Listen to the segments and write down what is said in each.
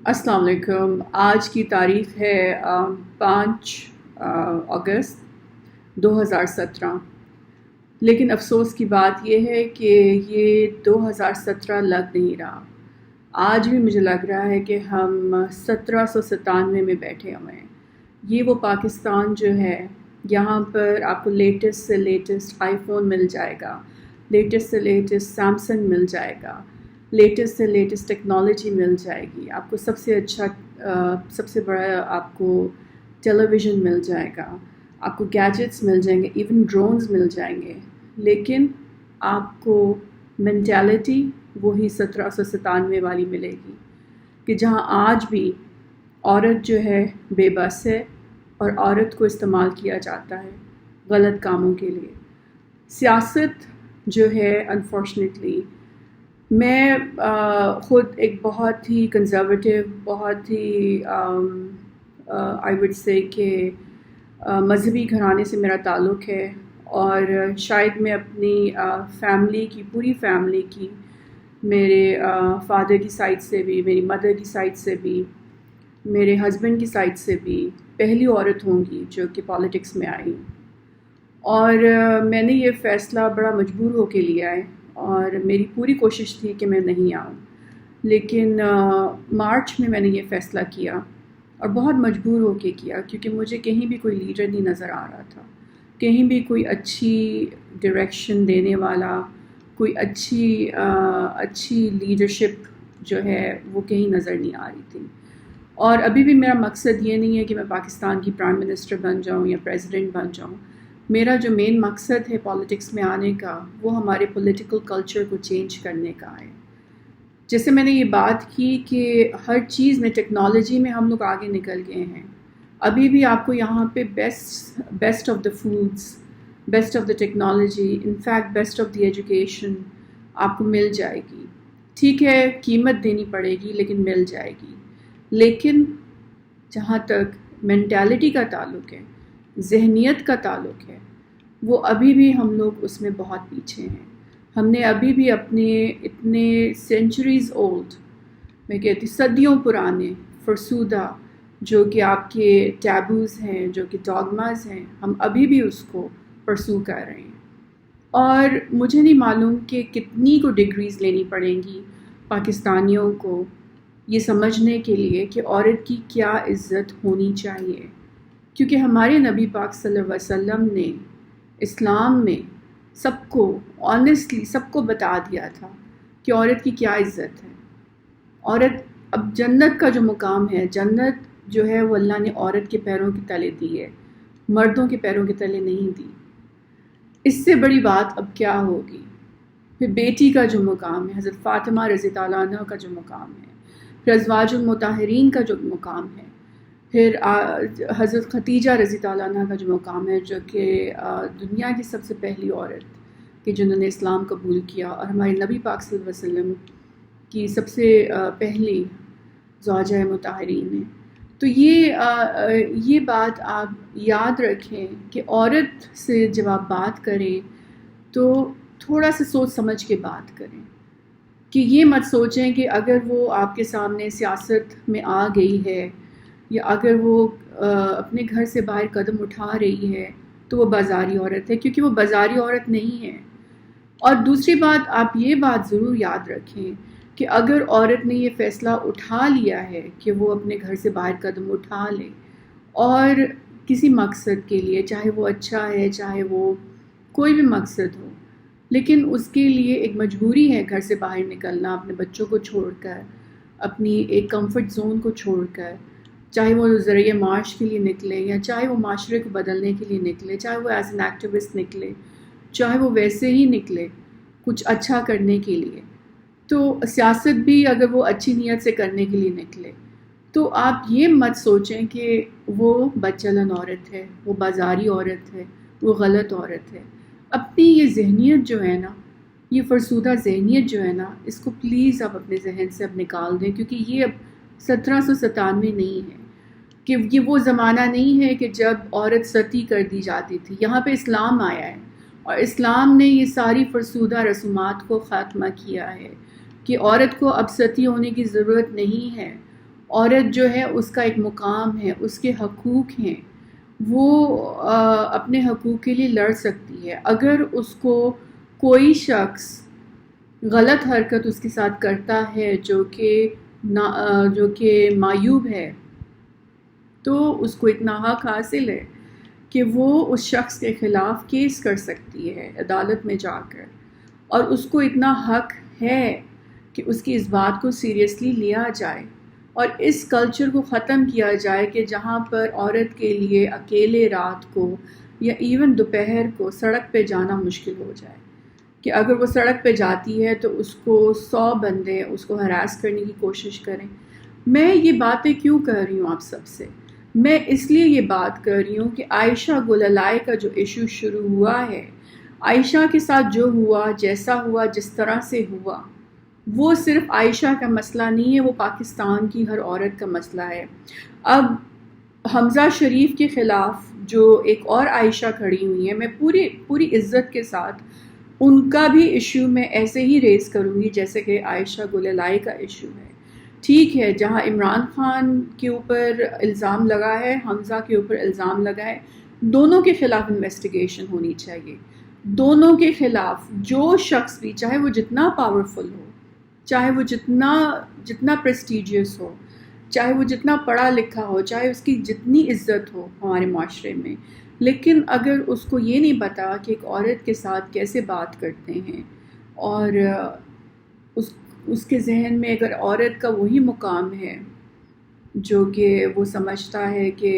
السلام علیکم۔ آج کی تاریخ ہے 5 اگست 2017۔ لیکن افسوس کی بات یہ ہے کہ یہ 2017 لگ نہیں رہا۔ آج بھی مجھے لگ رہا ہے کہ ہم 1797 میں بیٹھے ہوئے ہیں۔ یہ وہ پاکستان جو ہے، یہاں پر آپ کو لیٹسٹ سے لیٹسٹ آئی فون مل جائے گا، لیٹسٹ سے لیٹسٹ سیمسنگ مل جائے گا، لیٹسٹ سے لیٹسٹ ٹیکنالوجی مل جائے گی، آپ کو سب سے اچھا سب سے بڑا آپ کو ٹیلی ویژن مل جائے گا، آپ کو گیجٹس مل جائیں گے، ایون ڈرونز مل جائیں گے۔ لیکن آپ کو مینٹیلٹی وہی 1797 والی ملے گی کہ جہاں آج بھی عورت جو ہے بے بس ہے اور عورت کو استعمال کیا جاتا ہے غلط کاموں کے لیے۔ سیاست جو ہے انفارچونیٹلی، میں خود ایک بہت ہی کنزرویٹیو، بہت ہی آئی وڈ سے کہ مذہبی گھرانے سے میرا تعلق ہے، اور شاید میں اپنی فیملی کی، پوری فیملی کی، میرے فادر کی سائڈ سے بھی، میری مدر کی سائڈ سے بھی، میرے ہسبینڈ کی سائڈ سے بھی پہلی عورت ہوں گی جو کہ پالیٹکس میں آئی۔ اور میں نے یہ فیصلہ بڑا مجبور ہو کے لیا ہے، اور میری پوری کوشش تھی کہ میں نہیں آؤں، لیکن مارچ میں نے یہ فیصلہ کیا، اور بہت مجبور ہو کے کیا، کیونکہ مجھے کہیں بھی کوئی لیڈر نہیں نظر آ رہا تھا، کہیں بھی کوئی اچھی ڈائریکشن دینے والا، کوئی اچھی لیڈرشپ جو ہے وہ کہیں نظر نہیں آ رہی تھی۔ اور ابھی بھی میرا مقصد یہ نہیں ہے کہ میں پاکستان کی پرائم منسٹر بن جاؤں یا پریزیڈنٹ بن جاؤں۔ میرا جو مین مقصد ہے پالیٹکس میں آنے کا، وہ ہمارے پولیٹیکل کلچر کو چینج کرنے کا ہے۔ جیسے میں نے یہ بات کی کہ ہر چیز میں، ٹیکنالوجی میں ہم لوگ آگے نکل گئے ہیں۔ ابھی بھی آپ کو یہاں پہ best of the foods, best of the technology, in fact best of the education آپ کو مل جائے گی۔ ٹھیک ہے، قیمت دینی پڑے گی لیکن مل جائے گی۔ لیکن جہاں تک مینٹیلٹی کا تعلق ہے، ذہنیت کا تعلق ہے، وہ ابھی بھی ہم لوگ اس میں بہت پیچھے ہیں۔ ہم نے ابھی بھی اپنے اتنے سینچریز اولڈ، میں کہتی صدیوں پرانے فرسودہ جو کہ آپ کے ٹیبوز ہیں، جو کہ ڈاگماز ہیں، ہم ابھی بھی اس کو پرسو کر رہے ہیں۔ اور مجھے نہیں معلوم کہ کتنی کو ڈگریز لینی پڑیں گی پاکستانیوں کو یہ سمجھنے کے لیے کہ عورت کی کیا عزت ہونی چاہیے، کیونکہ ہمارے نبی پاک صلی اللہ علیہ وسلم نے اسلام میں سب کو آنیسٹلی سب کو بتا دیا تھا کہ عورت کی کیا عزت ہے۔ عورت اب جنت کا جو مقام ہے، جنت جو ہے وہ اللہ نے عورت کے پیروں کے تلے دی ہے، مردوں کے پیروں کے تلے نہیں دی۔ اس سے بڑی بات اب کیا ہوگی؟ پھر بیٹی کا جو مقام ہے، حضرت فاطمہ رضی اللہ عنہ کا جو مقام ہے، پھر ازواج المطہرین کا جو مقام ہے، پھر حضرت ختیجہ رضی اللہ عنہ کا جو مقام ہے، جو کہ دنیا کی سب سے پہلی عورت کہ جنہوں نے اسلام قبول کیا، اور ہمارے نبی پاک صلی اللہ علیہ وسلم کی سب سے پہلی زوجہ مطہرین ہیں۔ تو یہ بات آپ یاد رکھیں کہ عورت سے جب آپ بات کریں تو تھوڑا سا سوچ سمجھ کے بات کریں، کہ یہ مت سوچیں کہ اگر وہ آپ کے سامنے سیاست میں آ گئی ہے، یا اگر وہ اپنے گھر سے باہر قدم اٹھا رہی ہے تو وہ بازاری عورت ہے، کیونکہ وہ بازاری عورت نہیں ہے۔ اور دوسری بات، آپ یہ بات ضرور یاد رکھیں کہ اگر عورت نے یہ فیصلہ اٹھا لیا ہے کہ وہ اپنے گھر سے باہر قدم اٹھا لے، اور کسی مقصد کے لیے، چاہے وہ اچھا ہے، چاہے وہ کوئی بھی مقصد ہو، لیکن اس کے لیے ایک مجبوری ہے گھر سے باہر نکلنا، اپنے بچوں کو چھوڑ کر، اپنی ایک کمفرٹ زون کو چھوڑ کر، چاہے وہ ذریعہ معاش کے لیے نکلے، یا چاہے وہ معاشرے کو بدلنے کے لیے نکلے، چاہے وہ ایز این ایکٹیوسٹ نکلے، چاہے وہ ویسے ہی نکلے کچھ اچھا کرنے کے لیے۔ تو سیاست بھی اگر وہ اچھی نیت سے کرنے کے لیے نکلے، تو آپ یہ مت سوچیں کہ وہ بدچلن عورت ہے، وہ بازاری عورت ہے، وہ غلط عورت ہے۔ اپنی یہ ذہنیت جو ہے نا، یہ فرسودہ ذہنیت جو ہے نا، اس کو پلیز آپ اپنے ذہن سے اب نکال دیں، کیونکہ یہ اب 1797 نہیں ہے، کہ یہ وہ زمانہ نہیں ہے کہ جب عورت ستی کر دی جاتی تھی۔ یہاں پہ اسلام آیا ہے، اور اسلام نے یہ ساری فرسودہ رسومات کو خاتمہ کیا ہے کہ عورت کو اب ستی ہونے کی ضرورت نہیں ہے، عورت جو ہے اس کا ایک مقام ہے، اس کے حقوق ہیں، وہ اپنے حقوق کے لیے لڑ سکتی ہے۔ اگر اس کو کوئی شخص غلط حرکت اس کے ساتھ کرتا ہے جو کہ معیوب ہے، تو اس کو اتنا حق حاصل ہے کہ وہ اس شخص کے خلاف کیس کر سکتی ہے عدالت میں جا کر، اور اس کو اتنا حق ہے کہ اس کی اس بات کو سیریسلی لیا جائے اور اس کلچر کو ختم کیا جائے کہ جہاں پر عورت کے لیے اکیلے رات کو یا ایون دوپہر کو سڑک پہ جانا مشکل ہو جائے، کہ اگر وہ سڑک پہ جاتی ہے تو اس کو 100 بندے اس کو ہراس کرنے کی کوشش کریں۔ میں یہ باتیں کیوں کر رہی ہوں آپ سب سے؟ میں اس لیے یہ بات کر رہی ہوں کہ عائشہ گلالئی کا جو ایشو شروع ہوا ہے، عائشہ کے ساتھ جو ہوا، جیسا ہوا، جس طرح سے ہوا، وہ صرف عائشہ کا مسئلہ نہیں ہے، وہ پاکستان کی ہر عورت کا مسئلہ ہے۔ اب حمزہ شریف کے خلاف جو ایک اور عائشہ کھڑی ہوئی ہیں، میں پوری عزت کے ساتھ ان کا بھی ایشو میں ایسے ہی ریز کروں گی جیسے کہ عائشہ گلالئی کا ایشو ہے۔ ٹھیک ہے، جہاں عمران خان کے اوپر الزام لگا ہے، حمزہ کے اوپر الزام لگا ہے، دونوں کے خلاف انویسٹیگیشن ہونی چاہیے۔ دونوں کے خلاف جو شخص بھی، چاہے وہ جتنا پاورفل ہو، چاہے وہ جتنا پریسٹیجیس ہو، چاہے وہ جتنا پڑھا لکھا ہو، چاہے اس کی جتنی عزت ہو ہمارے معاشرے میں، لیکن اگر اس کو یہ نہیں پتا کہ ایک عورت کے ساتھ کیسے بات کرتے ہیں، اور اس کے ذہن میں اگر عورت کا وہی مقام ہے جو کہ وہ سمجھتا ہے کہ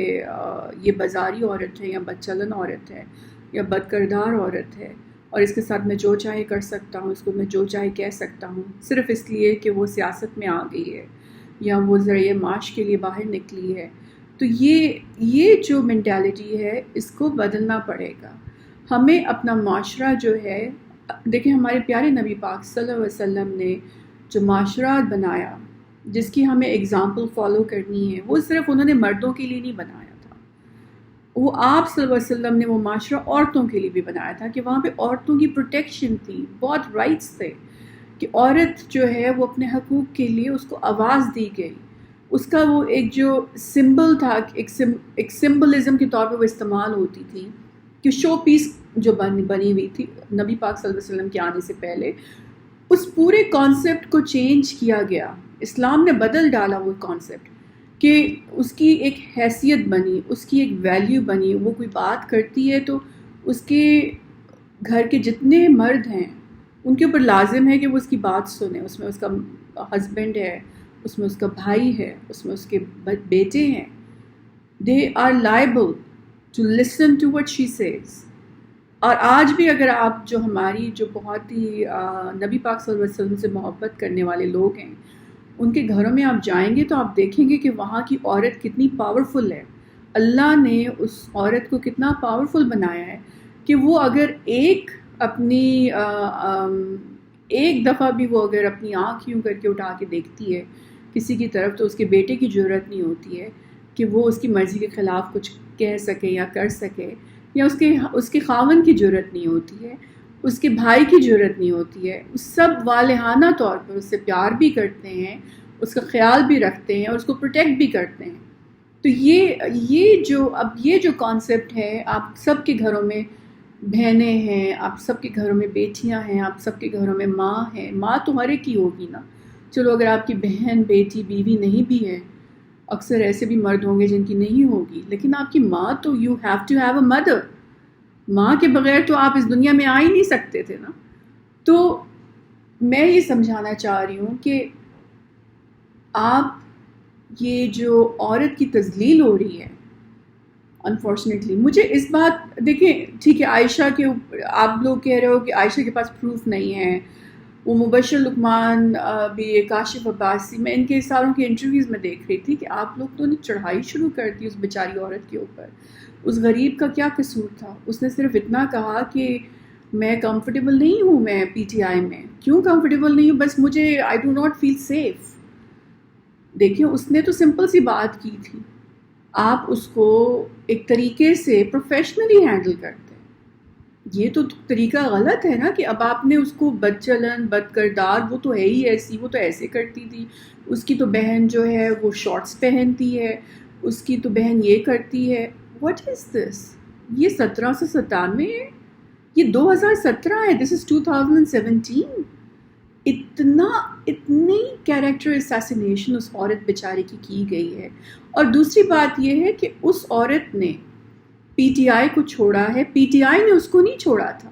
یہ بازاری عورت ہے یا بدچلن عورت ہے یا بد کردار عورت ہے، اور اس کے ساتھ میں جو چاہے کر سکتا ہوں، اس کو میں جو چاہے کہہ سکتا ہوں صرف اس لیے کہ وہ سیاست میں آ گئی ہے یا وہ ذریعہ معاش کے لیے باہر نکلی ہے، تو یہ جو مینٹیلٹی ہے اس کو بدلنا پڑے گا۔ ہمیں اپنا معاشرہ جو ہے، دیکھیں ہمارے پیارے نبی پاک صلی اللہ علیہ وسلم نے جو معاشرہ بنایا، جس کی ہمیں اگزامپل فالو کرنی ہے، وہ صرف انہوں نے مردوں کے لیے نہیں بنایا تھا، وہ آپ صلی اللہ علیہ وسلم نے وہ معاشرہ عورتوں کے لیے بھی بنایا تھا کہ وہاں پہ عورتوں کی پروٹیکشن تھی، بہت رائٹس تھے، کہ عورت جو ہے وہ اپنے حقوق کے لیے اس کو آواز دی گئی، اس کا وہ ایک جو سمبل تھا، ایک سمبلزم کے طور پہ وہ استعمال ہوتی تھی، کہ شو پیس جو بنی ہوئی تھی نبی پاک صلی اللہ علیہ وسلم کے آنے سے پہلے، اس پورے کانسیپٹ کو چینج کیا گیا، اسلام نے بدل ڈالا وہ کانسیپٹ، کہ اس کی ایک حیثیت بنی، اس کی ایک ویلیو بنی، وہ کوئی بات کرتی ہے تو اس کے گھر کے جتنے مرد ہیں ان کے اوپر لازم ہے کہ وہ اس کی بات سنیں، اس میں اس کا ہسبینڈ ہے، اس میں اس کا بھائی ہے، اس میں اس کے بیٹے ہیں، they are liable to listen to what she says۔ اور آج بھی اگر آپ جو ہماری جو بہت ہی نبی پاک صلی اللہ علیہ وسلم سے محبت کرنے والے لوگ ہیں، ان کے گھروں میں آپ جائیں گے تو آپ دیکھیں گے کہ وہاں کی عورت کتنی پاورفل ہے، اللہ نے اس عورت کو کتنا پاورفل بنایا ہے کہ وہ اگر ایک دفعہ بھی وہ اگر اپنی آنکھ یوں کر کے اٹھا کے دیکھتی ہے کسی کی طرف، تو اس کے بیٹے کی جرات نہیں ہوتی ہے کہ وہ اس کی مرضی کے خلاف کچھ کہہ سکے یا کر سکے، یا اس کے خاوند کی جرات نہیں ہوتی ہے، اس کے بھائی کی جرات نہیں ہوتی ہے، سب والہانہ طور پر اس سے پیار بھی کرتے ہیں، اس کا خیال بھی رکھتے ہیں اور اس کو پروٹیکٹ بھی کرتے ہیں۔ تو یہ جو کانسیپٹ ہے، آپ سب کے گھروں میں بہنیں ہیں، آپ سب کے گھروں میں بیٹیاں ہیں، آپ سب کے گھروں میں ماں ہے، ماں تو ہر ایک کی ہوگی نا، چلو اگر آپ کی بہن، بیٹی، بیوی نہیں بھی ہے، اکثر ایسے بھی مرد ہوں گے جن کی نہیں ہوگی، لیکن آپ کی ماں تو you have to have a mother, ماں کے بغیر تو آپ اس دنیا میں آ ہی نہیں سکتے تھے نا۔ تو میں یہ سمجھانا چاہ رہی ہوں کہ آپ یہ جو عورت کی تذلیل ہو رہی ہے، انفارچونیٹلی مجھے اس بات، دیکھیں ٹھیک ہے عائشہ کے آپ لوگ کہہ رہے ہو کہ عائشہ کے پاس پروف نہیں ہے، وہ مبشر لقمان بھی، کاشف عباسی، میں ان کے ساروں کے انٹرویوز میں دیکھ رہی تھی کہ آپ لوگ تو نے چڑھائی شروع کر دی اس بیچاری عورت کے اوپر۔ اس غریب کا کیا قصور تھا؟ اس نے صرف اتنا کہا کہ میں کمفرٹیبل نہیں ہوں، میں پی ٹی آئی میں کیوں کمفرٹیبل نہیں ہوں، بس مجھے I do not feel safe. دیکھیں اس نے تو سمپل سی بات کی تھی، آپ اس کو ایک طریقے سے پروفیشنلی ہینڈل کرتے ہیں، یہ تو طریقہ غلط ہے نا کہ اب آپ نے اس کو بد چلن بد کردار، وہ تو ہے ہی ایسی، وہ تو ایسے کرتی تھی، اس کی تو بہن جو ہے وہ شارٹس پہنتی ہے، اس کی تو بہن یہ کرتی ہے. واٹ از دس؟ یہ 1797 ہے، یہ 2017 ہے، دس از 2017. اتنی کیریکٹر اسیسینیشن اس عورت بیچاری کی گئی ہے. اور دوسری بات یہ ہے کہ اس عورت نے پی ٹی آئی کو چھوڑا ہے، پی ٹی آئی نے اس کو نہیں چھوڑا تھا.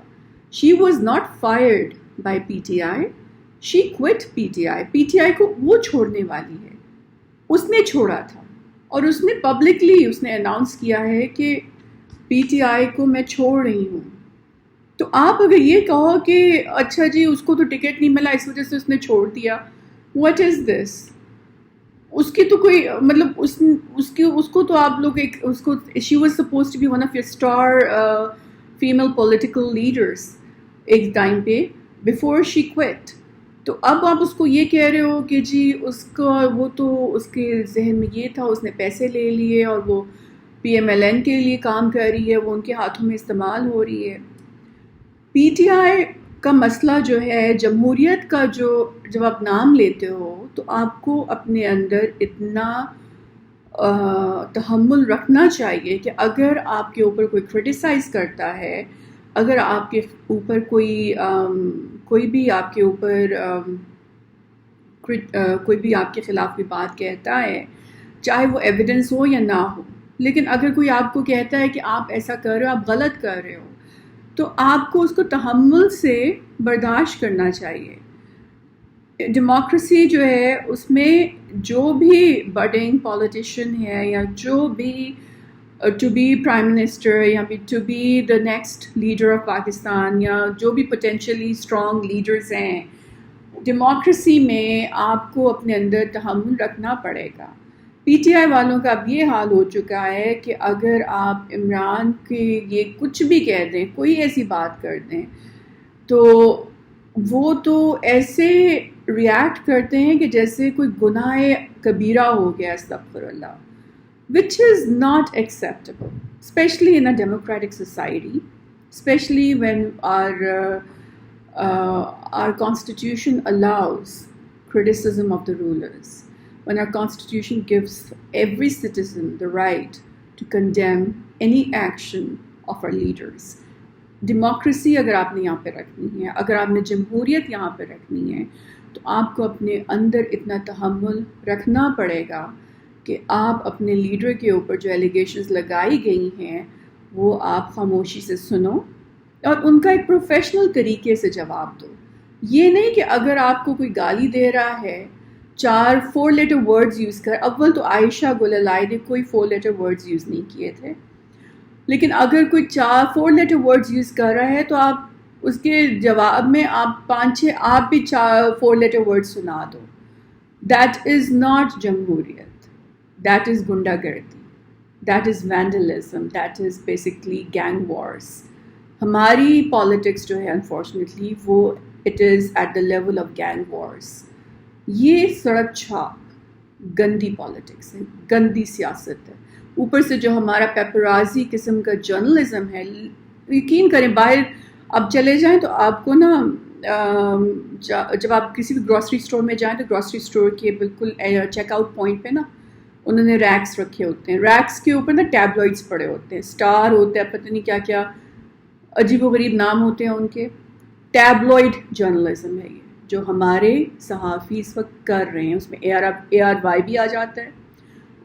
She was not fired by P T I, she quit P T I. P T آئی کو وہ چھوڑنے والی ہے، اس نے چھوڑا تھا. اور اس نے پبلکلی اس نے اناؤنس کیا ہے کہ پی ٹی آئی کو میں چھوڑ رہی ہوں. تو آپ اگر یہ کہو کہ اچھا جی اس کو تو ٹکٹ نہیں ملا اس وجہ سے اس نے چھوڑ دیا، واٹ از دس؟ اس کی تو کوئی مطلب اس کو تو آپ لوگ ایک اس کو she was supposed to be one of your star female political leaders ایک ٹائم پہ بیفور شی کوئٹ. تو اب آپ اس کو یہ کہہ رہے ہو کہ جی اس کا وہ تو اس کے ذہن میں یہ تھا، اس نے پیسے لے لیے اور وہ پی ایم ایل این کے لیے کام کر رہی ہے، وہ ان کے ہاتھوں میں استعمال ہو رہی ہے. پی ٹی آئی کا مسئلہ جو ہے جمہوریت کا، جب آپ نام لیتے ہو تو آپ کو اپنے اندر اتنا تحمل رکھنا چاہیے کہ اگر آپ کے اوپر کوئی کرٹیسائز کرتا ہے، اگر آپ کے اوپر کوئی بھی آپ کے اوپر کوئی بھی آپ کے خلاف کوئی بات کہتا ہے، چاہے وہ ایویڈنس ہو یا نہ ہو، لیکن اگر کوئی آپ کو کہتا ہے کہ آپ ایسا کر رہے ہو، آپ غلط کر رہے ہو، تو آپ کو اس کو تحمل سے برداشت کرنا چاہیے. ڈیموکریسی جو ہے اس میں جو بھی بڈنگ پولیٹیشین ہے یا جو بھی ٹو بی پرائم منسٹر یا to be the next leader of Pakistan یا جو بھی پوٹینشلی اسٹرانگ لیڈرز ہیں، ڈیموکریسی میں آپ کو اپنے اندر تحمل رکھنا پڑے گا. پی ٹی آئی والوں کا اب یہ حال ہو چکا ہے کہ اگر آپ عمران کے یہ کچھ بھی کہہ دیں، کوئی ایسی بات کر دیں، تو وہ تو ایسے ریئیکٹ کرتے ہیں کہ جیسے کوئی گناہ کبیرہ ہو گیا، استغفر اللہ. which is not acceptable, especially in a democratic society, especially when our constitution allows criticism of the rulers, when our constitution gives every citizen the right to condemn any action of our leaders. Democracy اگر آپ نے یہاں پہ رکھنی ہے، اگر آپ نے جمہوریت یہاں پہ رکھنی ہے، تو آپ کو اپنے اندر اتنا تحمل رکھنا پڑے گا کہ آپ اپنے لیڈر کے اوپر جو ایلیگیشنز لگائی گئی ہیں وہ آپ خاموشی سے سنو اور ان کا ایک پروفیشنل طریقے سے جواب دو. یہ نہیں کہ اگر آپ کو کوئی گالی دے رہا ہے 4 لیٹر ورڈز یوز کر، اول تو عائشہ گلالائے نے کوئی 4 لیٹر ورڈز یوز نہیں کیے تھے، لیکن اگر کوئی 4 لیٹر ورڈز یوز کر رہا ہے تو آپ اس کے جواب میں آپ 5-6 آپ بھی 4 لیٹر ورڈ سنا دو. دیٹ از ناٹ جمہوریت، دیٹ از گنڈا گردی، that is vandalism, that is basically gang wars. ہماری پالیٹکس جو ہے انفارچونیٹلی وہ it is at the level of gang wars. یہ سڑک چھاپ گندی پالیٹکس ہے، گندی سیاست ہے. اوپر سے جو ہمارا پیپرازی قسم کا جرنلزم ہے، یقین کریں باہر اب چلے جائیں تو آپ کو نا جب آپ کسی بھی گروسری اسٹور میں جائیں تو گروسری اسٹور کے بالکل چیک آؤٹ پوائنٹ پہ نا انہوں نے ریکس رکھے ہوتے ہیں، ریکس کے اوپر نا ٹیبلوئڈس پڑے ہوتے ہیں، اسٹار ہوتے ہیں، پتہ نہیں کیا کیا عجیب و غریب نام ہوتے ہیں ان کے. ٹیبلوئڈ جرنلزم ہے یہ جو ہمارے صحافی اس وقت کر رہے ہیں. اس میں اے آر وائی بھی آ جاتا ہے،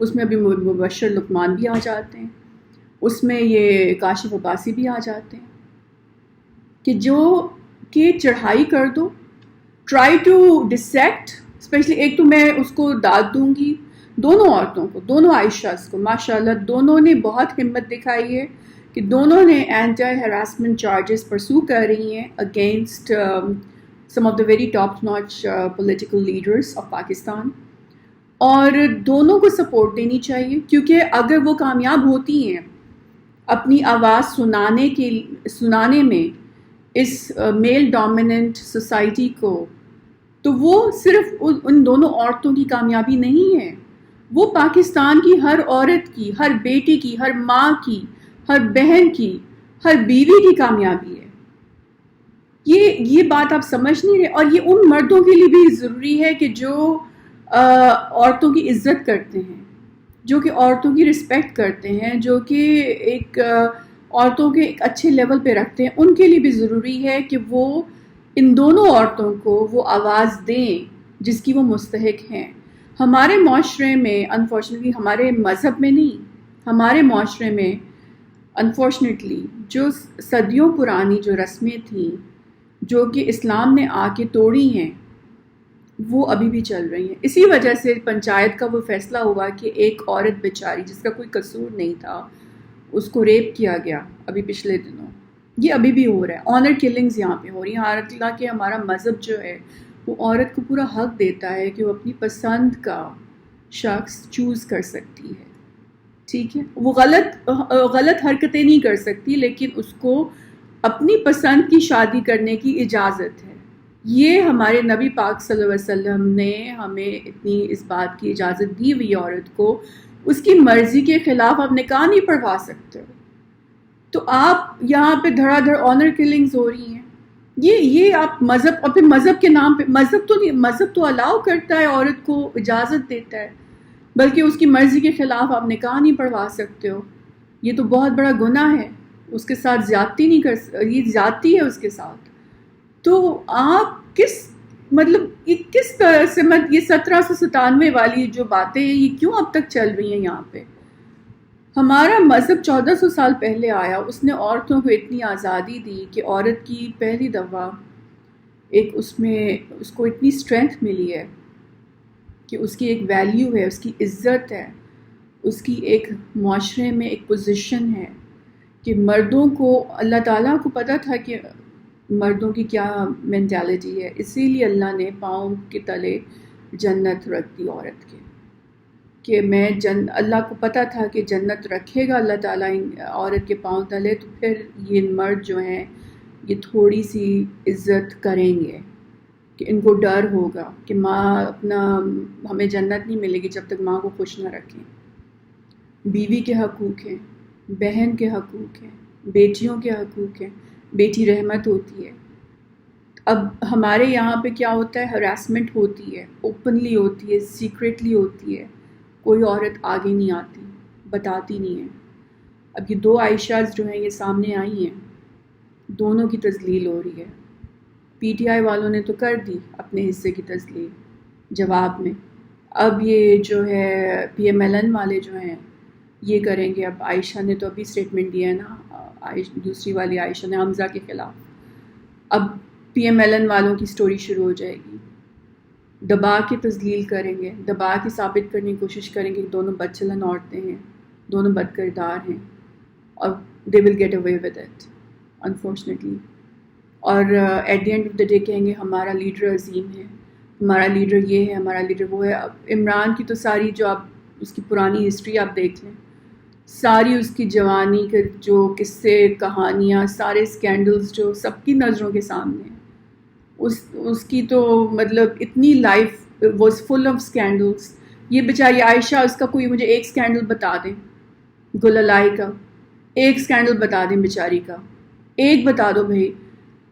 اس میں ابھی مبشر لقمان بھی آ جاتے ہیں، اس میں یہ کاشف عباسی بھی آ جاتے ہیں کہ جو کہ چڑھائی کر دو، ٹرائی ٹو ڈسیکٹ. اسپیشلی ایک تو میں اس کو داد دوں گی دونوں عورتوں کو، دونوں عائشہs کو، ماشاءاللہ دونوں نے بہت ہمت دکھائی ہے کہ دونوں نے اینٹی ہراسمنٹ چارجز پرسو کر رہی ہیں against some of the very top notch political leaders of Pakistan, اور دونوں کو سپورٹ دینی چاہیے. کیونکہ اگر وہ کامیاب ہوتی ہیں اپنی آواز سنانے میں اس میل ڈومیننٹ سوسائٹی کو، تو وہ صرف ان دونوں عورتوں کی کامیابی نہیں ہے، وہ پاکستان کی ہر عورت کی، ہر بیٹی کی، ہر ماں کی، ہر بہن کی، ہر بیوی کی کامیابی ہے. یہ بات آپ سمجھ نہیں رہے. اور یہ ان مردوں کے لیے بھی ضروری ہے کہ جو عورتوں کی عزت کرتے ہیں, جو کہ عورتوں کی رسپیکٹ کرتے ہیں, جو کہ ایک عورتوں کے ایک اچھے لیول پہ رکھتے ہیں. ان کے لیے بھی ضروری ہے کہ وہ ان دونوں عورتوں کو وہ آواز دیں جس کی وہ مستحق ہیں. ہمارے معاشرے میں انفارچونیٹلی, ہمارے مذہب میں نہیں, ہمارے معاشرے میں انفارچونیٹلی جو صدیوں پرانی جو رسمیں تھیں جو کہ اسلام نے آ کے توڑی ہیں, وہ ابھی بھی چل رہی ہیں. اسی وجہ سے پنچایت کا وہ فیصلہ ہوا کہ ایک عورت بیچاری جس کا کوئی قصور نہیں تھا, اس کو ریپ کیا گیا ابھی پچھلے دنوں. یہ ابھی بھی ہو رہا ہے. آنر کلنگز یہاں پہ ہو رہی ہیں. حالانکہ ہمارا مذہب جو ہے وہ عورت کو پورا حق دیتا ہے کہ وہ اپنی پسند کا شخص چوز کر سکتی ہے. ٹھیک ہے, وہ غلط حرکتیں نہیں کر سکتی, لیکن اس کو اپنی پسند کی شادی کرنے کی اجازت ہے. یہ ہمارے نبی پاک صلی اللہ علیہ وسلم نے ہمیں اتنی اس بات کی اجازت دی ہوئی. عورت کو اس کی مرضی کے خلاف آپ نکاح نہیں پڑھوا سکتے ہو. تو آپ یہاں پہ دھڑا دھڑ آنر کلنگز ہو رہی ہیں. یہ آپ مذہب, اور پھر مذہب کے نام پہ, مذہب تو الاؤ کرتا ہے, عورت کو اجازت دیتا ہے, بلکہ اس کی مرضی کے خلاف آپ نکاح نہیں پڑھوا سکتے ہو. یہ تو بہت بڑا گناہ ہے. اس کے ساتھ زیادتی نہیں یہ زیادتی ہے اس کے ساتھ. تو آپ کس طرح سے یہ 1797 والی جو باتیں ہیں یہ کیوں اب تک چل رہی ہیں یہاں پہ؟ ہمارا مذہب 1400 سال پہلے آیا, اس نے عورتوں کو اتنی آزادی دی کہ عورت کی پہلی دفعہ اس کو اتنی اسٹرینتھ ملی ہے کہ اس کی ایک ویلیو ہے, اس کی عزت ہے, اس کی ایک معاشرے میں ایک پوزیشن ہے. کہ مردوں کو اللہ تعالیٰ کو پتہ تھا کہ مردوں کی کیا مینٹیلٹی ہے, اسی لیے اللہ نے پاؤں کے تلے جنت رکھ دی عورت کے. کہ اللہ کو پتہ تھا کہ جنت رکھے گا اللہ تعالیٰ عورت کے پاؤں تلے, تو پھر یہ مرد جو ہیں یہ تھوڑی سی عزت کریں گے, کہ ان کو ڈر ہوگا کہ ماں ہمیں جنت نہیں ملے گی جب تک ماں کو خوش نہ رکھیں. بیوی کے حقوق ہیں, بہن کے حقوق ہیں, بیٹیوں کے حقوق ہیں. بیٹی رحمت ہوتی ہے. اب ہمارے یہاں پہ کیا ہوتا ہے, ہراسمنٹ ہوتی ہے, اوپنلی ہوتی ہے, سیکریٹلی ہوتی ہے. کوئی عورت آگے نہیں آتی, بتاتی نہیں ہے. اب یہ 2 عائشہs جو ہیں یہ سامنے آئی ہیں, دونوں کی تذلیل ہو رہی ہے. پی ٹی آئی والوں نے تو کر دی اپنے حصے کی تذلیل جواب میں. اب یہ جو ہے پی ایم ایل این والے جو ہیں یہ کریں گے. اب عائشہ نے تو ابھی اسٹیٹمنٹ دیا ہے نا, دوسری والی عائشہ نے, حمزہ کے خلاف. اب پی ایم ایل این والوں کی سٹوری شروع ہو جائے گی. دبا کے تذلیل کریں گے, دبا کے ثابت کرنے کی کوشش کریں گے کہ دونوں بدچلن عورتیں ہیں, دونوں بد کردار ہیں, اور they will get away with it unfortunately. اور at the end of the day کہیں گے ہمارا لیڈر عظیم ہے, ہمارا لیڈر یہ ہے, ہمارا لیڈر وہ ہے. اب عمران کی تو ساری جو آپ اس کی پرانی ہسٹری آپ دیکھ لیں, ساری اس کی جوانی کے جو قصے کہانیاں, سارے اسکینڈلز جو سب کی نظروں کے سامنے ہیں, اس کی تو مطلب اتنی life was full of scandals. یہ بیچاری عائشہ, اس کا کوئی مجھے ایک اسکینڈل بتا دیں, گلالئی کا ایک اسکینڈل بتا دیں بیچاری کا, ایک بتا دو بھائی.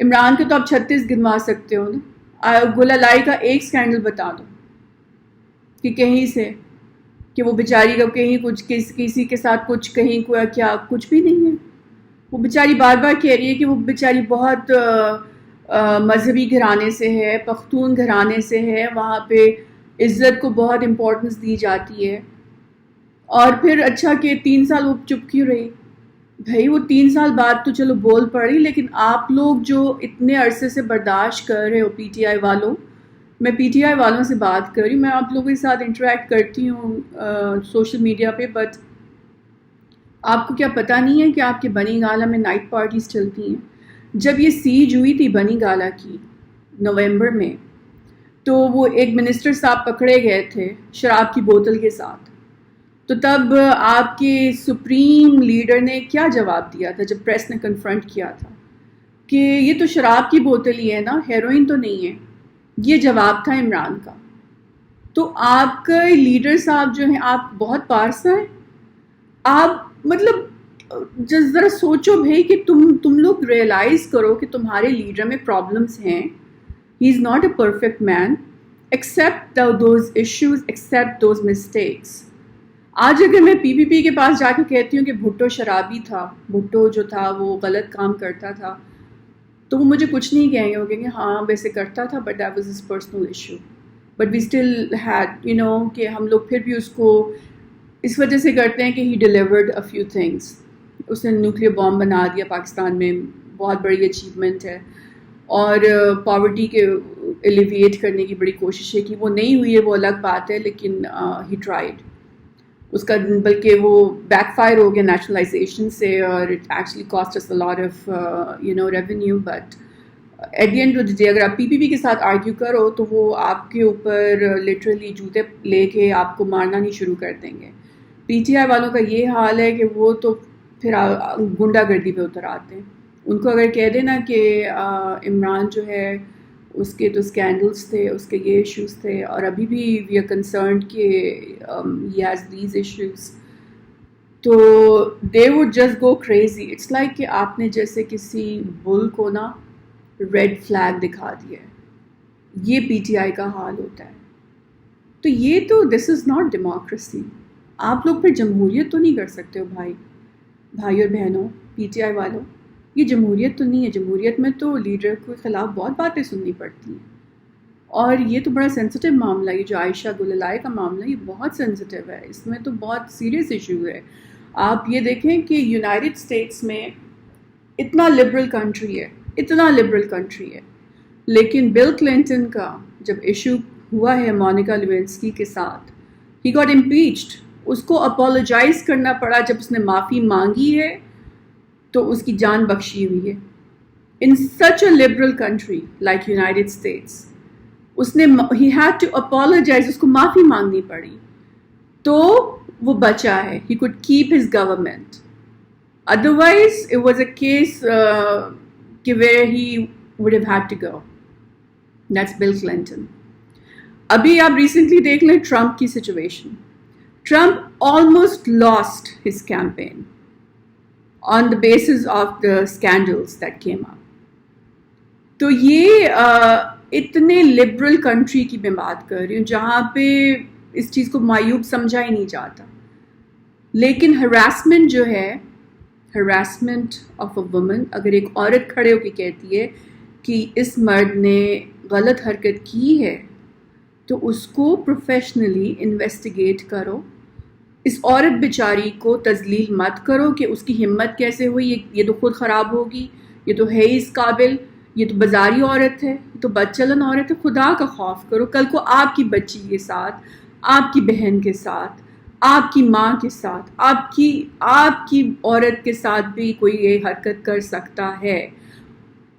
عمران کے تو آپ 36 گنوا سکتے ہو نا, گلالئی کا ایک اسکینڈل بتا دو کہ کہیں سے کہ وہ بیچاری کا کہیں کچھ کسی کے ساتھ کچھ کہیں کوئی کیا کچھ بھی نہیں ہے. وہ بیچاری بار بار کہہ رہی ہے کہ وہ بیچاری بہت مذہبی گھرانے سے ہے, پختون گھرانے سے ہے, وہاں پہ عزت کو بہت امپورٹنس دی جاتی ہے. اور پھر اچھا کہ 3 سال وہ چپ کیوں رہی بھائی؟ وہ 3 سال بعد تو چلو بول پڑی, لیکن آپ لوگ جو اتنے عرصے سے برداشت کر رہے ہو, پی ٹی آئی والوں, میں پی ٹی آئی والوں سے بات کر رہی ہوں, میں آپ لوگوں کے ساتھ انٹریکٹ کرتی ہوں سوشل میڈیا پہ, بٹ آپ کو کیا پتہ نہیں ہے کہ آپ کے بنی گالہ میں نائٹ پارٹیز چلتی ہیں. جب یہ سیج ہوئی تھی بنی گالہ کی نومبر میں, تو وہ ایک منسٹر صاحب پکڑے گئے تھے شراب کی بوتل کے ساتھ. تو تب آپ کے سپریم لیڈر نے کیا جواب دیا تھا جب پریس نے کنفرنٹ کیا تھا کہ یہ تو شراب کی بوتل ہی ہے نا, ہیروئن تو نہیں ہے. یہ جواب تھا عمران کا. تو آپ کے لیڈر صاحب جو ہیں, آپ بہت پارسا ہیں. آپ مطلب جس ذرا سوچو بھائی کہ تم لوگ ریئلائز کرو کہ تمہارے لیڈر میں پرابلمس ہیں. He is not a perfect man. Accept those issues, accept those mistakes. آج اگر میں پی پی پی کے پاس جا کے کہتی ہوں کہ بھٹو شرابی تھا, بھٹو جو تھا وہ غلط کام کرتا تھا, تو وہ مجھے کچھ نہیں کہیں گے. وہ کہیں گے ہاں ویسے کرتا تھا but that was his personal issue, but we still had کہ ہم لوگ پھر بھی اس کو اس وجہ سے کرتے ہیں کہ ہی ڈیلیورڈ اے فیو تھنگس. اس نے نیوکلیر بام بنا دیا پاکستان میں, بہت بڑی اچیومنٹ ہے. اور پاورٹی کے ایلیویٹ کرنے کی بڑی کوشش ہے کہ وہ نہیں ہوئی ہے وہ الگ بات ہے, لیکن ہی ٹرائیڈ. اس کا بلکہ وہ بیک فائر ہو گیا نیشنلائزیشن سے, اور it actually cost us a lot of revenue. But at the end of the day اگر آپ پی پی پی کے ساتھ آرگیو کرو تو وہ آپ کے اوپر لٹرلی جوتے لے کے آپ کو مارنا نہیں شروع کر دیں گے. پی ٹی آئی والوں کا یہ حال ہے کہ وہ تو پھر گنڈا گردی پہ اتر آتے ہیں. ان کو اگر کہہ دینا کہ عمران جو ہے اس کے تو اسکینڈلس تھے, اس کے یہ ایشوز تھے, اور ابھی بھی وی آر کنسرنڈ کہ ہی ہیز دیز ایشوز, تو they would just go crazy. It's like کہ آپ نے جیسے کسی بل کو نا ریڈ فلیگ دکھا دیا ہے. یہ پی ٹی آئی کا حال ہوتا ہے. تو یہ تو دس از ناٹ ڈیموکریسی. آپ لوگ پھر جمہوریت تو نہیں کر سکتے ہو بھائی اور بہنوں, پی ٹی آئی والوں. یہ جمہوریت تو نہیں ہے. جمہوریت میں تو لیڈر کے خلاف بہت باتیں سننی پڑتی ہیں, اور یہ تو بڑا سینسٹیو معاملہ ہے. یہ جو عائشہ گل الائے کا معاملہ یہ بہت سینسٹیو ہے. اس میں تو بہت سیریس ایشو ہے. آپ یہ دیکھیں کہ یونائٹڈ اسٹیٹس میں اتنا لبرل کنٹری ہے, لیکن بل کلنٹن کا جب ایشو ہوا ہے مونیکا لیونسکی کے ساتھ, ہی گاٹ امپیچڈ. اس کو اپولوجائز کرنا پڑا. جب اس نے معافی مانگی ہے تو اس کی جان بخشی ہوئی ہے. In such a liberal country like United States اس نے ہی ہیڈ ٹو اپولوجائز, اس کو معافی مانگنی پڑی تو وہ بچا ہے. He could keep his government. Otherwise it was a case کہ where he would have had to go. That's Bill Clinton. ابھی آپ ریسنٹلی دیکھ لیں ٹرمپ کی situation. Trump almost lost his campaign on the basis of the scandals that came up. تو یہ اتنے liberal country کی میں بات کر رہی ہوں جہاں پہ اس چیز کو معیوب سمجھا ہی نہیں جاتا. لیکن ہراسمنٹ جو ہے, ہراسمنٹ آف اے وومن, اگر ایک عورت کھڑے ہو کے کہتی ہے کہ اس مرد نے غلط حرکت کی ہے تو اس کو پروفیشنلی انویسٹیگیٹ کرو. اس عورت بیچاری کو تذلیل مت کرو کہ اس کی ہمت کیسے ہوئی, یہ تو خود خراب ہوگی, یہ تو ہے اس قابل, یہ تو بازاری عورت ہے, یہ تو بد چلن عورت ہے. خدا کا خوف کرو. کل کو آپ کی بچی کے ساتھ, آپ کی بہن کے ساتھ, آپ کی ماں کے ساتھ, آپ کی عورت کے ساتھ بھی کوئی یہ حرکت کر سکتا ہے.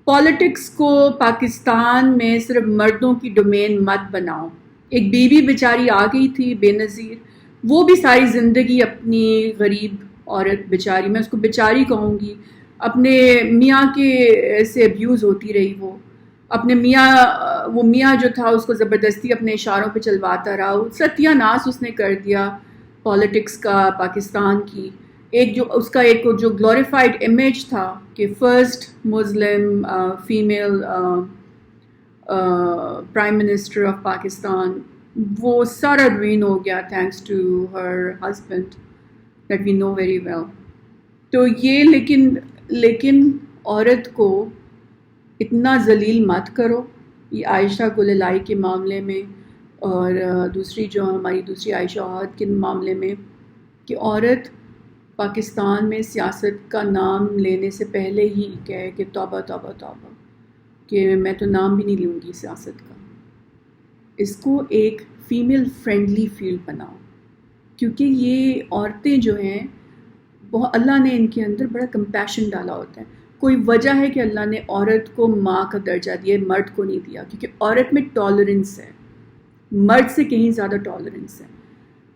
پالیٹکس کو پاکستان میں صرف مردوں کی ڈومین مت بناؤ. ایک بیوی بیچاری آ گئی تھی بے نظیر, وہ بھی ساری زندگی اپنی غریب عورت بیچاری, میں اس کو بیچاری کہوں گی, اپنے میاں کے سے ابیوز ہوتی رہی. وہ اپنے میاں جو تھا اس کو زبردستی اپنے اشاروں پہ چلواتا رہا. ستیہ ناس اس نے کر دیا پالیٹکس کا پاکستان کی. ایک جو اس کا ایک جو گلوریفائڈ امیج تھا کہ first Muslim female prime minister of Pakistan, وہ سارا روین ہو گیا thanks to her husband that we know very well. تو یہ لیکن عورت کو اتنا ذلیل مت کرو. یہ عائشہ گل الائے کے معاملے میں اور دوسری جو ہماری دوسری عائشہ عہد کے معاملے میں, کہ عورت پاکستان میں سیاست کا نام لینے سے پہلے ہی کہے کہ توبہ توبہ توبہ, کہ میں تو نام بھی نہیں لوں گی سیاست کا. اس کو ایک فیمیل فرینڈلی فیلڈ بناؤ, کیونکہ یہ عورتیں جو ہیں بہت, اللہ نے ان کے اندر بڑا کمپیشن ڈالا ہوتا ہے. کوئی وجہ ہے کہ اللہ نے عورت کو ماں کا درجہ دیا, مرد کو نہیں دیا, کیونکہ عورت میں ٹالرنس ہے, مرد سے کہیں زیادہ ٹالرنس ہے.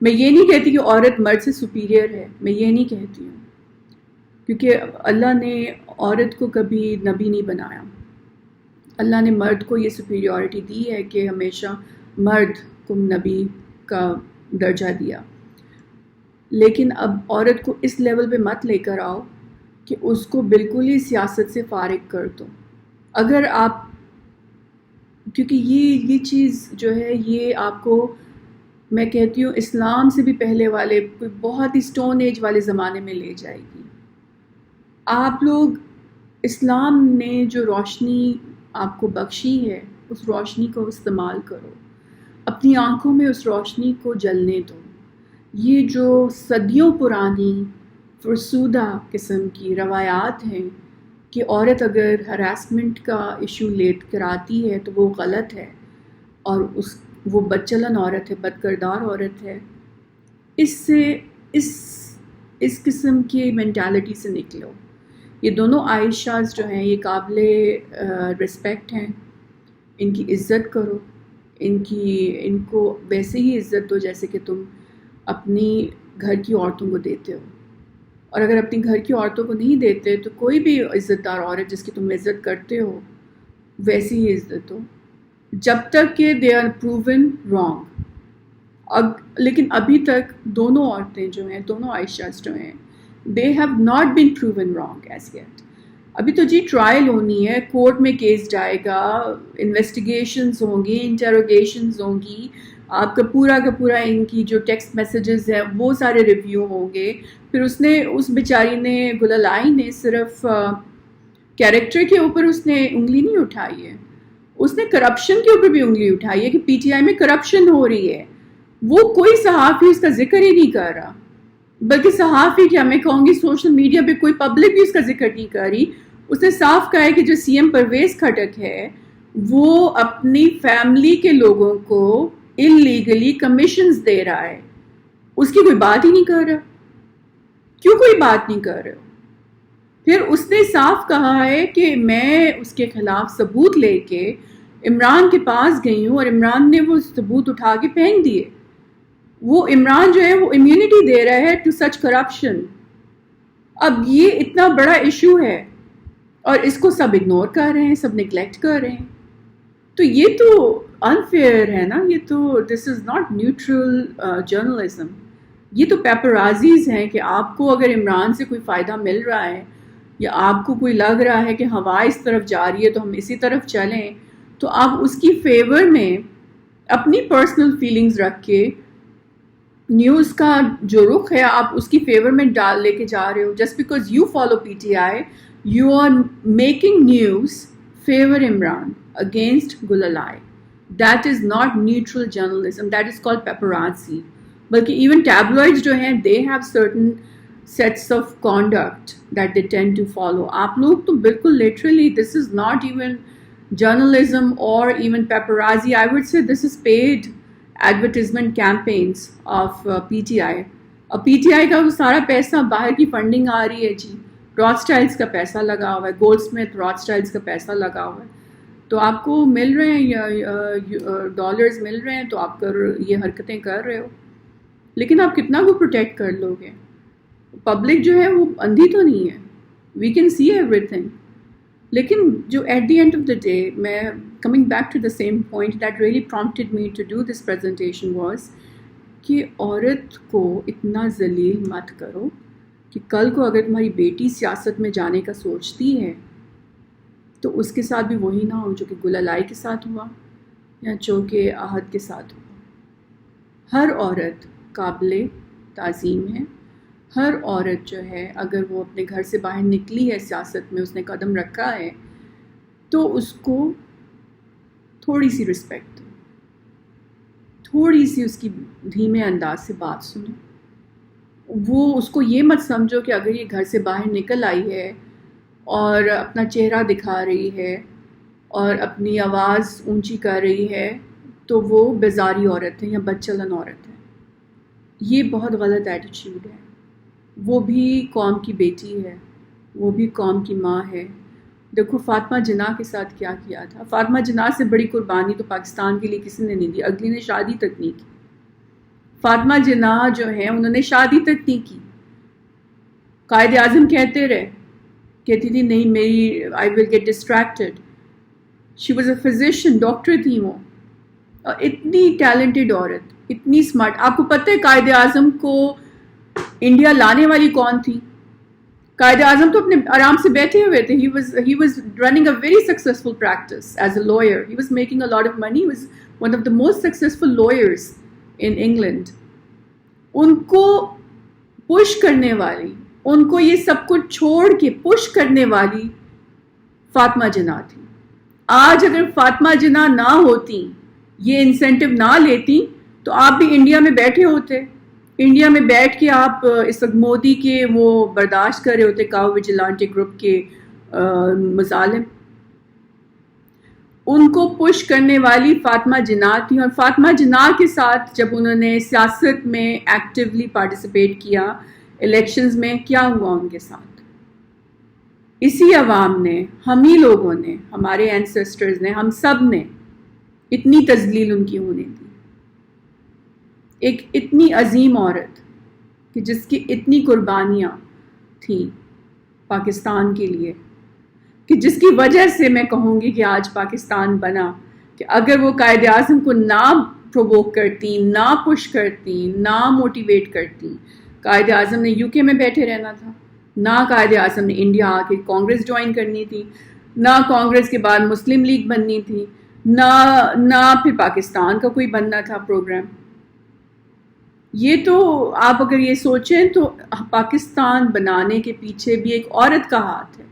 میں یہ نہیں کہتی کہ عورت مرد سے سپیریئر ہے, میں یہ نہیں کہتی ہوں, کیونکہ اللہ نے عورت کو کبھی نبی نہیں بنایا. اللہ نے مرد کو یہ سپیریورٹی دی ہے کہ ہمیشہ مرد کو نبی کا درجہ دیا. لیکن اب عورت کو اس لیول پہ مت لے کر آؤ کہ اس کو بالکل ہی سیاست سے فارغ کر دو. اگر آپ، کیونکہ یہ چیز جو ہے یہ آپ کو، میں کہتی ہوں اسلام سے بھی پہلے والے بہت ہی اسٹون ایج والے زمانے میں لے جائے گی. آپ لوگ اسلام نے جو روشنی آپ کو بخشی ہے اس روشنی کو استعمال کرو، اپنی آنکھوں میں اس روشنی کو جلنے دو. یہ جو صدیوں پرانی فرسودہ قسم کی روایات ہیں کہ عورت اگر ہراسمنٹ کا ایشو لیٹ کراتی ہے تو وہ غلط ہے اور وہ بدچلن عورت ہے، بد کردار عورت ہے، اس سے اس قسم کی مینٹالٹی سے نکلو. یہ دونوں عائشاز جو ہیں یہ قابل رسپیکٹ ہیں، ان کی عزت کرو، ان کو ویسے ہی عزت دو جیسے کہ تم اپنی گھر کی عورتوں کو دیتے ہو. اور اگر اپنی گھر کی عورتوں کو نہیں دیتے تو کوئی بھی عزت دار عورت جس کی تم عزت کرتے ہو ویسی ہی عزت دو جب تک کہ دے آر پروون رانگ. لیکن ابھی تک دونوں عورتیں جو ہیں، دونوں عائشاز جو ہیں، they have not been proven wrong as yet. ابھی تو جی ٹرائل ہونی ہے، کورٹ میں کیس جائے گا، انویسٹیگیشنز ہوں گی، انٹروگیشنز ہوں گی، آپ کا پورا ان کی جو ٹیکسٹ میسیجز ہیں وہ سارے ریویو ہوں گے. پھر اس بیچاری نے، گلالئی نے صرف کیریکٹر کے اوپر اس نے انگلی نہیں اٹھائی ہے، اس نے کرپشن کے اوپر بھی انگلی اٹھائی ہے کہ پی ٹی آئی میں کرپشن ہو رہی ہے. وہ کوئی صحافی اس کا ذکر ہی نہیں کر رہا، بلکہ صحافی کیا میں کہوں گی سوشل میڈیا پہ کوئی پبلک بھی اس کا ذکر نہیں کر رہی. اس نے صاف کہا ہے کہ جو سی ایم پرویز کھٹک ہے وہ اپنی فیملی کے لوگوں کو انلیگلی کمیشنز دے رہا ہے، اس کی کوئی بات ہی نہیں کر رہا. کیوں کوئی بات نہیں کر رہے ہو؟ پھر اس نے صاف کہا ہے کہ میں اس کے خلاف ثبوت لے کے عمران کے پاس گئی ہوں اور عمران نے وہ ثبوت اٹھا کے پھینک دیے. وہ عمران جو ہے وہ امیونٹی دے رہا ہے ٹو سچ کرپشن. اب یہ اتنا بڑا ایشو ہے اور اس کو سب اگنور کر رہے ہیں، سب نگلیکٹ کر رہے ہیں. تو یہ تو انفیئر ہے نا، یہ تو دس از ناٹ نیوٹرل جرنلزم. یہ تو پیپرازیز ہیں کہ آپ کو اگر عمران سے کوئی فائدہ مل رہا ہے یا آپ کو کوئی لگ رہا ہے کہ ہوا اس طرف جا رہی ہے تو ہم اسی طرف چلیں، تو آپ اس کی فیور میں اپنی پرسنل فیلنگز رکھ کے نیوز کا جو رخ ہے آپ اس کی فیور میں ڈال لے کے جا رہے ہو. Just because you follow P T I you are making news favour Imran against Gulalai. That is not neutral journalism, that is called paparazzi. بلکہ ایون ٹیبلوئڈز جو ہیں they have certain sets of conduct that they tend to follow. آپ لوگ تو بالکل literally this is not even journalism or even paparazzi. I would say this is paid advertisement campaigns of PTI. اور PTI کا وہ سارا پیسہ باہر کی فنڈنگ آ رہی ہے جی، راڈ اسٹائلز کا پیسہ لگا ہوا ہے، گولڈ اسمتھ راڈ اسٹائلز کا پیسہ لگا ہوا ہے. تو آپ کو مل رہے ہیں یا ڈالرز مل رہے ہیں تو آپ یہ حرکتیں کر رہے ہو. لیکن آپ کتنا کو پروٹیکٹ کر لو گے؟ پبلک جو ہے وہ اندھی تو نہیں ہے، وی کین سی ایوری تھنگ. لیکن جو at the end of the day, میں coming back to the same point that really prompted me to do this presentation was کہ عورت کو اتنا ذلیل مت کرو کہ کل کو اگر تمہاری بیٹی سیاست میں جانے کا سوچتی ہے تو اس کے ساتھ بھی وہی نہ ہو جو کہ گلالئی کے ساتھ ہوا یا جو کہ احد کے ساتھ ہوا. ہر عورت قابل تعظیم ہے. ہر عورت جو ہے اگر وہ اپنے گھر سے باہر نکلی ہے، سیاست میں اس نے قدم رکھا ہے، تو اس کو تھوڑی سی رسپیکٹ دو، تھوڑی سی اس کی دھیمے انداز سے بات سنو. وہ اس کو یہ مت سمجھو کہ اگر یہ گھر سے باہر نکل آئی ہے اور اپنا چہرہ دکھا رہی ہے اور اپنی آواز اونچی کر رہی ہے تو وہ بیزاری عورت ہے یا بدچلن عورت ہے. یہ بہت غلط ایٹیٹیوڈ ہے. وہ بھی قوم کی بیٹی ہے، وہ بھی قوم کی ماں ہے. دیکھو فاطمہ جناح کے ساتھ کیا کیا تھا. فاطمہ جناح سے بڑی قربانی تو پاکستان کے لیے کسی نے نہیں دی. اگلی نے شادی تک نہیں کی. فاطمہ جناح جو ہیں انہوں نے شادی تک نہیں کی. قائد اعظم کہتی تھی نہیں میری I will get distracted. She was a physician, doctor تھی وہ، اور اتنی ٹیلنٹڈ عورت، اتنی اسمارٹ. آپ کو پتہ ہے قائد اعظم کو انڈیا لانے والی کون تھی؟ قائد اعظم تو اپنے آرام سے بیٹھے ہوئے تھے. he was running a very successful practice as a lawyer. He was making a lot of money. He was one of the most successful lawyers in England. ان کو پش کرنے والی, ان کو یہ سب کچھ چھوڑ کے پش کرنے والی فاطمہ جناح تھی. آج اگر فاطمہ جناح نہ ہوتی, یہ انسینٹیو نہ لیتی, تو آپ بھی انڈیا میں بیٹھے ہوتے. انڈیا میں بیٹھ کے آپ اس وقت مودی کے وہ برداشت کر رہے ہوتے کاؤ وجیلانٹی گروپ کے مظالم. ان کو پش کرنے والی فاطمہ جناح تھی, اور فاطمہ جناح کے ساتھ جب انہوں نے سیاست میں ایکٹیولی پارٹیسپیٹ کیا الیکشنز میں, کیا ہوا ان کے ساتھ؟ اسی عوام نے, ہم ہی لوگوں نے, ہمارے اینسیسٹرز نے, ہم سب نے اتنی تذلیل ان کی ہونے دی. ایک اتنی عظیم عورت کہ جس کی اتنی قربانیاں تھیں پاکستان کے لیے, کہ جس کی وجہ سے میں کہوں گی کہ آج پاکستان بنا, کہ اگر وہ قائد اعظم کو نہ پرووک کرتی, نہ پش کرتی, نہ موٹیویٹ کرتی, قائد اعظم نے یو کے میں بیٹھے رہنا تھا, نہ قائد اعظم نے انڈیا آ کے کانگریس جوائن کرنی تھی, نہ کانگریس کے بعد مسلم لیگ بننی تھی, نہ پھر پاکستان کا کوئی بننا تھا پروگرام. یہ تو آپ اگر یہ سوچیں تو پاکستان بنانے کے پیچھے بھی ایک عورت کا ہاتھ ہے.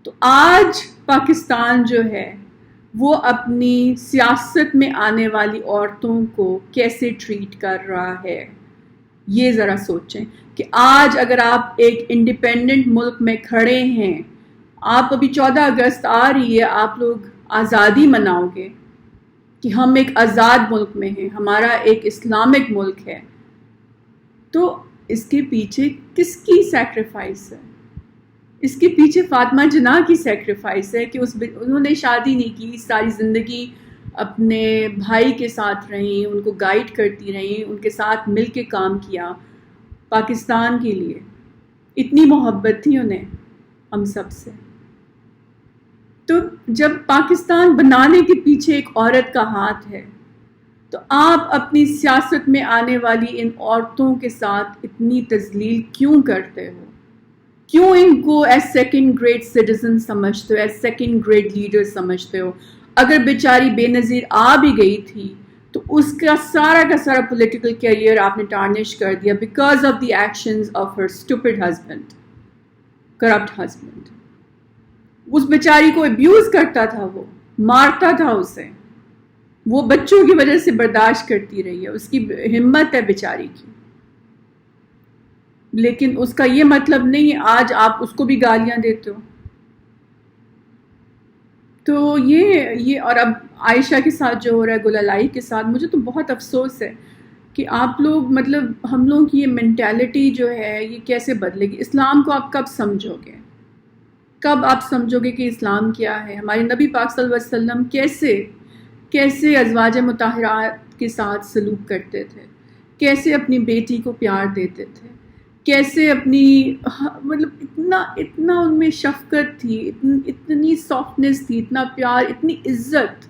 تو آج پاکستان جو ہے وہ اپنی سیاست میں آنے والی عورتوں کو کیسے ٹریٹ کر رہا ہے, یہ ذرا سوچیں. کہ آج اگر آپ ایک انڈیپینڈنٹ ملک میں کھڑے ہیں, آپ ابھی 14 اگست آ رہی ہے, آپ لوگ آزادی مناؤ گے کہ ہم ایک آزاد ملک میں ہیں, ہمارا ایک اسلامک ملک ہے, تو اس کے پیچھے کس کی سیکریفائس ہے؟ اس کے پیچھے فاطمہ جناح کی سیکریفائس ہے کہ انہوں نے شادی نہیں کی, ساری زندگی اپنے بھائی کے ساتھ رہیں, ان کو گائیڈ کرتی رہیں, ان کے ساتھ مل کے کام کیا پاکستان کے لیے. اتنی محبت تھی انہیں ہم سب سے. تو جب پاکستان بنانے کے پیچھے ایک عورت کا ہاتھ ہے, تو آپ اپنی سیاست میں آنے والی ان عورتوں کے ساتھ اتنی تذلیل کیوں کرتے ہو؟ کیوں ان کو ایز سیکنڈ گریڈ سٹیزن سمجھتے ہو, ایز سیکنڈ گریڈ لیڈر سمجھتے ہو؟ اگر بیچاری بے نظیر آ بھی گئی تھی تو اس کا سارا پولیٹیکل کیریئر آپ نے ٹارنش کر دیا because of the actions of her stupid husband, corrupt husband. اس بیچاری کو ابیوز کرتا تھا, وہ مارتا تھا اسے, وہ بچوں کی وجہ سے برداشت کرتی رہی ہے. اس کی ہمت ہے بیچاری کی, لیکن اس کا یہ مطلب نہیں ہے آج آپ اس کو بھی گالیاں دیتے ہو. تو یہ اور اب عائشہ کے ساتھ جو ہو رہا ہے, گلالائی کے ساتھ, مجھے تو بہت افسوس ہے کہ آپ لوگ, مطلب ہم لوگوں کی یہ مینٹیلٹی جو ہے یہ کیسے بدلے گی؟ اسلام کو آپ کب سمجھو گے؟ کب آپ سمجھو گے کہ اسلام کیا ہے؟ ہمارے نبی پاک صلی اللہ علیہ وسلم کیسے ازواج مطہرات کے ساتھ سلوک کرتے تھے, کیسے اپنی بیٹی کو پیار دیتے تھے, کیسے اپنی, مطلب اتنا ان میں شفقت تھی, اتنی سافٹنس تھی, اتنا پیار, اتنی عزت,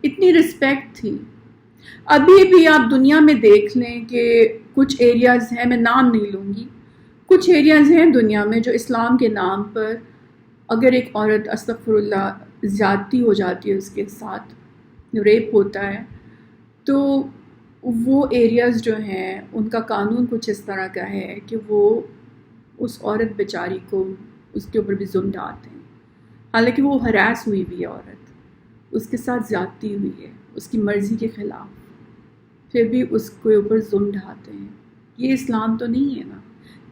اتنی رسپیکٹ تھی. ابھی بھی آپ دنیا میں دیکھ لیں کہ کچھ ایریاز ہیں, میں نام نہیں لوں گی, کچھ ایریاز ہیں دنیا میں جو اسلام کے نام پر اگر ایک عورت استغفر اللہ زیادتی ہو جاتی ہے, اس کے ساتھ ریپ ہوتا ہے, تو وہ ایریاز جو ہیں ان کا قانون کچھ اس طرح کا ہے کہ وہ اس عورت بیچاری کو اس کے اوپر بھی ظلم ڈالتے ہیں. حالانکہ وہ ہراس ہوئی بھی ہے عورت, اس کے ساتھ زیادتی ہوئی ہے اس کی مرضی کے خلاف, پھر بھی اس کے اوپر ظلم ڈھاتے ہیں. یہ اسلام تو نہیں ہے نا.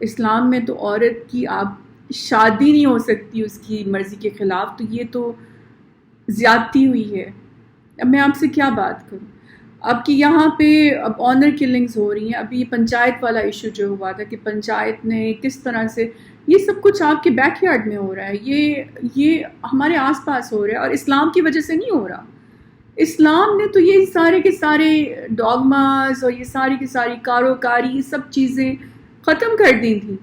اسلام میں تو عورت کی آپ شادی نہیں ہو سکتی اس کی مرضی کے خلاف, تو یہ تو زیادتی ہوئی ہے. اب میں آپ سے کیا بات کروں؟ اب کہ یہاں پہ اب آنر کلنگز ہو رہی ہیں. ابھی یہ پنچایت والا ایشو جو ہوا تھا کہ پنچایت نے کس طرح سے, یہ سب کچھ آپ کے بیک یارڈ میں ہو رہا ہے, یہ ہمارے آس پاس ہو رہا ہے, اور اسلام کی وجہ سے نہیں ہو رہا. اسلام نے تو یہ سارے کے سارے ڈاگماز اور یہ ساری کی ساری کاروکاری, یہ سب چیزیں ختم کر دی تھیں.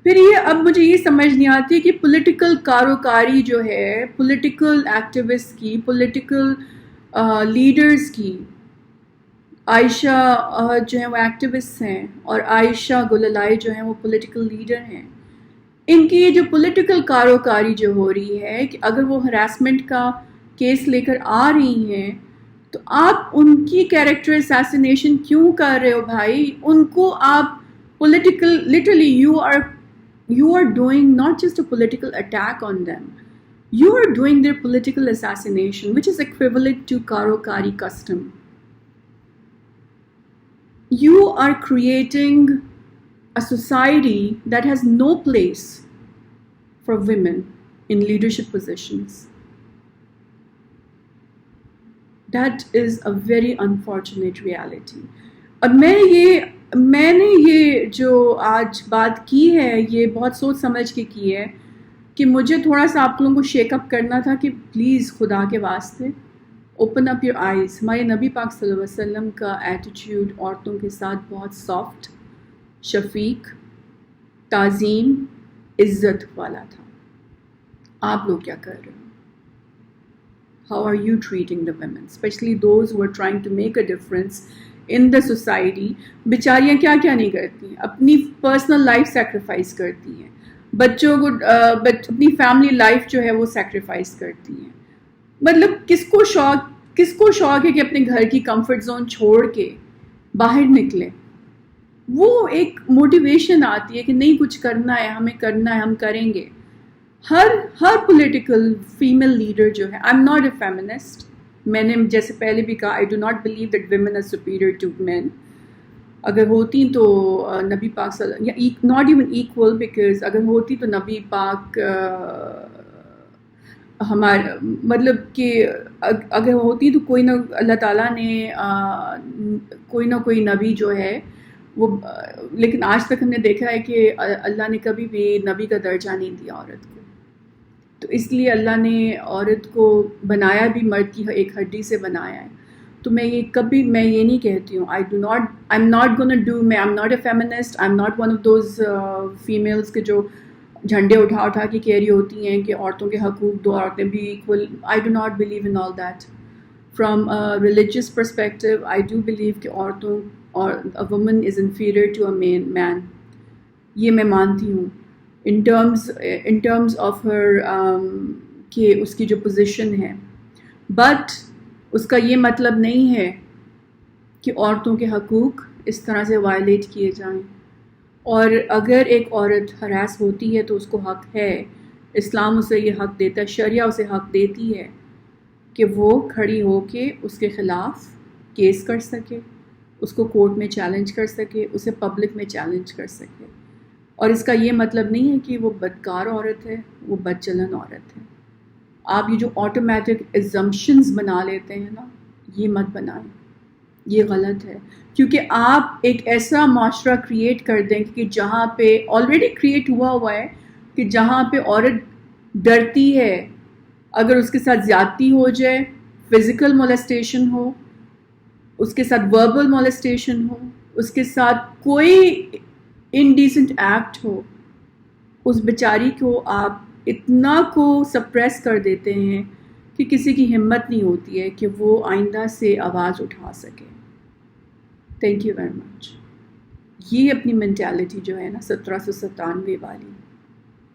پھر یہ اب مجھے یہ سمجھ نہیں آتی کہ پولیٹیکل کاروکاری جو ہے, پولیٹیکل ایکٹیوسٹ کی, پولیٹیکل لیڈرز کی, عائشہ جو ہیں وہ ایکٹیوسٹ ہیں، اور عائشہ گلالئی جو ہیں وہ پولیٹیکل لیڈر ہیں. ان کی یہ جو پولیٹیکل کاروکاری جو ہو رہی ہے کہ اگر وہ ہراسمنٹ کا کیس لے کر آ رہی ہیں تو آپ ان کی کیریکٹر اسیسینیشن کیوں کر رہے ہو بھائی؟ ان کو آپ political literally you are doing not just a political attack on them, you are doing their political assassination, which is equivalent to Karo-Kari custom. You are creating a society that has no place for women in leadership positions. That is a very unfortunate reality. اور میں نے یہ جو آج بات کی ہے یہ بہت سوچ سمجھ کے کی ہے کہ مجھے تھوڑا سا آپ لوگوں کو شیک اپ کرنا تھا کہ پلیز خدا کے واسطے اوپن اپ یور آئیز. ہمارے نبی پاک صلی اللہ علیہ وسلم کا ایٹیٹیوڈ عورتوں کے ساتھ بہت سافٹ، شفیق، تعظیم، عزت والا تھا. آپ لوگ کیا کر رہے ہو؟ How are you treating the women, especially those who are trying to make a difference in the society? بیچاریاں کیا کیا نہیں کرتی ہیں، اپنی پرسنل لائف سیکریفائس کرتی ہیں، بچوں کو اپنی فیملی لائف جو ہے وہ سیکریفائس کرتی ہیں. مطلب کس کو شوق ہے کہ اپنے گھر کی کمفرٹ زون چھوڑ کے باہر نکلے؟ وہ ایک موٹیویشن آتی ہے کہ نہیں کچھ کرنا ہے، ہمیں کرنا ہے، ہم کریں گے. ہر پولیٹیکل فیمیل لیڈر جو ہے، I am not a feminist, میں نے جیسے پہلے بھی کہا I do not believe that women are superior to men. اگر ہوتی تو نبی پاک ناٹ ایون ایکول، بیکاز اگر ہوتی تو نبی پاک ہمارا مطلب کہ اگر ہوتی تو کوئی نہ اللہ تعالیٰ نے کوئی نہ کوئی نبی جو ہے وہ، لیکن آج تک ہم نے دیکھا ہے کہ اللہ نے کبھی بھی نبی کا درجہ نہیں دیا عورت کو. تو اس لیے اللہ نے عورت کو بنایا بھی مرد کی ایک ہڈی سے بنایا ہے. تو میں یہ نہیں کہتی ہوں I'm not gonna do, I'm not a feminist, I'm not one of those females کے جو جھنڈے اٹھا کے کہہ رہی ہوتی ہیں کہ عورتوں کے حقوق دو، عورتیں بھی equal. I do not believe in all that. From a religious perspective, I do believe کہ عورتوں اور a woman is inferior to a man. یہ میں مانتی ہوں in terms of her کہ اس کی جو پوزیشن ہے. بٹ اس کا یہ مطلب نہیں ہے کہ عورتوں کے حقوق اس طرح سے وائلیٹ کیے جائیں. اور اگر ایک عورت ہراس ہوتی ہے تو اس کو حق ہے، اسلام اسے یہ حق دیتا ہے، شریعہ اسے حق دیتی ہے کہ وہ کھڑی ہو کے اس کے خلاف کیس کر سکے، اس کو کورٹ میں چیلنج کر سکے، اسے پبلک میں چیلنج کر سکے. اور اس کا یہ مطلب نہیں ہے کہ وہ بدکار عورت ہے، وہ بد چلن عورت ہے. آپ یہ جو آٹومیٹک ایزمپشنز بنا لیتے ہیں نا، یہ مت بنائیں، یہ غلط ہے. کیونکہ آپ ایک ایسا معاشرہ کریٹ کر دیں کہ جہاں پہ آلریڈی کریٹ ہوا ہے کہ جہاں پہ عورت ڈرتی ہے اگر اس کے ساتھ زیادتی ہو جائے، فزیکل مولیسٹیشن ہو، اس کے ساتھ وربل مولیسٹیشن ہو، اس کے ساتھ کوئی انڈیسنٹ ایکٹ ہو، اس بیچاری کو آپ اتنا کو سپریس کر دیتے ہیں کہ کسی کی ہمت نہیں ہوتی ہے کہ وہ آئندہ سے آواز اٹھا سکے. Thank you very much. یہ اپنی مینٹیلٹی جو ہے نا 1797 والی،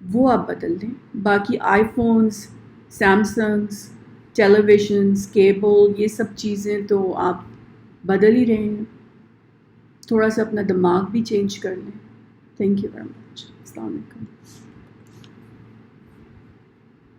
وہ آپ بدل دیں. باقی آئی فونز، سیمسنگز، ٹیلی ویژنز، کیبل، یہ سب چیزیں تو آپ بدل ہی رہے ہیں. تھوڑا سا اپنا دماغ بھی چینج کر لیں. Thank you very much. السلام علیکم.